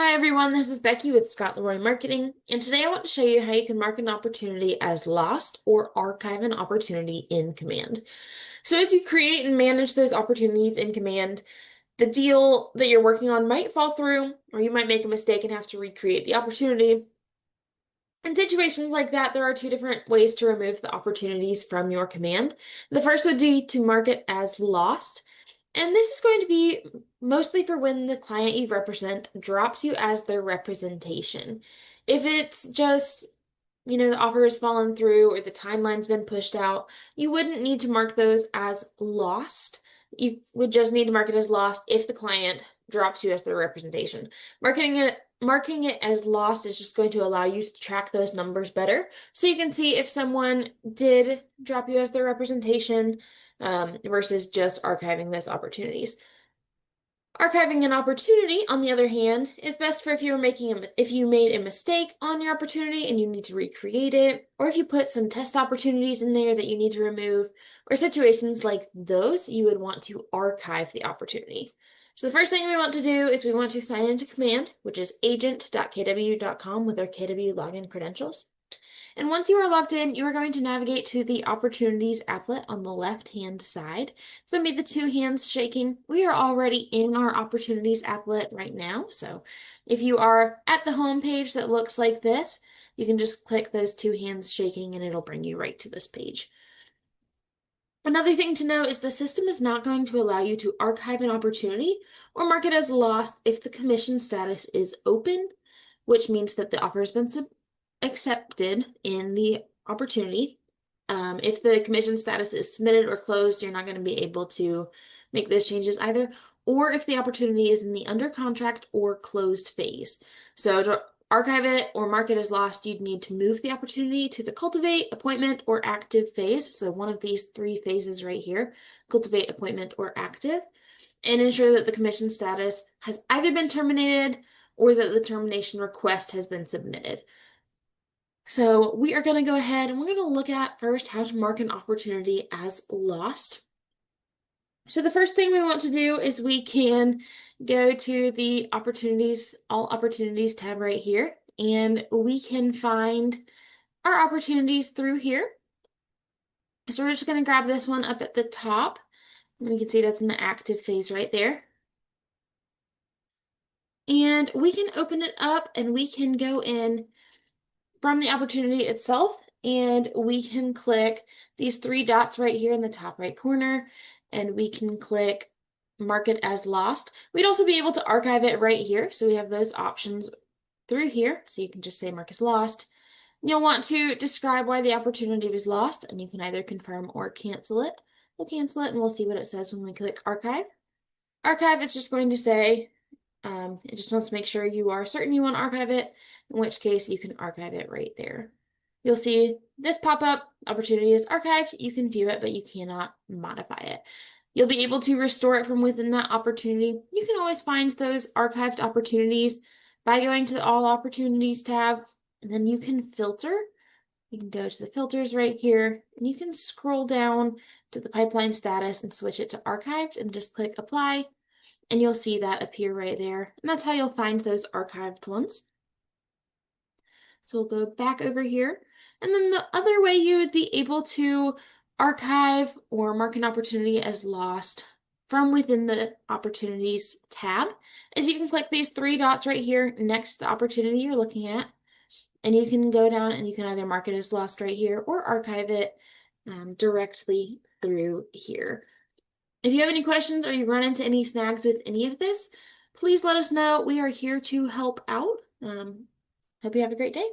Hi everyone, this is Becky with Scott Leroy Marketing, and today I want to show you how you can mark an opportunity as lost or archive an opportunity in Command. So as you create and manage those opportunities in Command, the deal that you're working on might fall through, or you might make a mistake and have to recreate the opportunity. In situations like that, there are two different ways to remove the opportunities from your command. The first would be to mark it as lost. And this is going to be mostly for when the client you represent drops you as their representation. If it's just, the offer has fallen through or the timeline's been pushed out, you wouldn't need to mark those as lost. You would just need to mark it as lost if the client drops you as their representation. Marking it as lost is just going to allow you to track those numbers better. So you can see if someone did drop you as their representation, versus just archiving those opportunities. Archiving an opportunity, on the other hand, is best for if you made a mistake on your opportunity and you need to recreate it, or if you put some test opportunities in there that you need to remove, or situations like those, you would want to archive the opportunity. So the first thing we want to do is we want to sign into Command, which is agent.kw.com with our KW login credentials. And once you are logged in, you are going to navigate to the Opportunities applet on the left-hand side. So be the two hands shaking. We are already in our Opportunities applet right now. So if you are at the home page that looks like this, you can just click those two hands shaking and it'll bring you right to this page. Another thing to know is the system is not going to allow you to archive an opportunity or mark it as lost if the commission status is open, which means that the offer has been accepted in the opportunity. If the commission status is submitted or closed, you're not going to be able to make those changes either. Or if the opportunity is in the under contract or closed phase. So to archive it or mark it as lost, you'd need to move the opportunity to the cultivate, appointment, or active phase. So one of these three phases right here, cultivate, appointment, or active, and ensure that the commission status has either been terminated or that the termination request has been submitted. So we are going to go ahead and we're going to look at first how to mark an opportunity as lost. So the first thing we want to do is we can go to the opportunities, all opportunities tab right here, and we can find our opportunities through here. So we're just going to grab this one up at the top. And we can see that's in the active phase right there. And we can open it up and we can go in from the opportunity itself, and we can click these three dots right here in the top right corner, and we can click mark it as lost. We'd also be able to archive it right here, so we have those options through here. So you can just say mark as lost. You'll want to describe why the opportunity was lost, and you can either confirm or cancel it. We'll cancel it, and we'll see what it says when we click archive. Archive, it's just going to say, it just wants to make sure you are certain you want to archive it, in which case you can archive it right there. You'll see this pop up, opportunity is archived. You can view it, but you cannot modify it. You'll be able to restore it from within that opportunity. You can always find those archived opportunities by going to the All Opportunities tab, and then you can filter. You can go to the filters right here, and you can scroll down to the pipeline status and switch it to archived and just click apply. And you'll see that appear right there. And that's how you'll find those archived ones. So we'll go back over here. And then the other way you would be able to archive or mark an opportunity as lost from within the Opportunities tab is you can click these three dots right here next to the opportunity you're looking at. And you can go down and you can either mark it as lost right here or archive it directly through here. If you have any questions or you run into any snags with any of this, please let us know. We are here to help out. Hope you have a great day.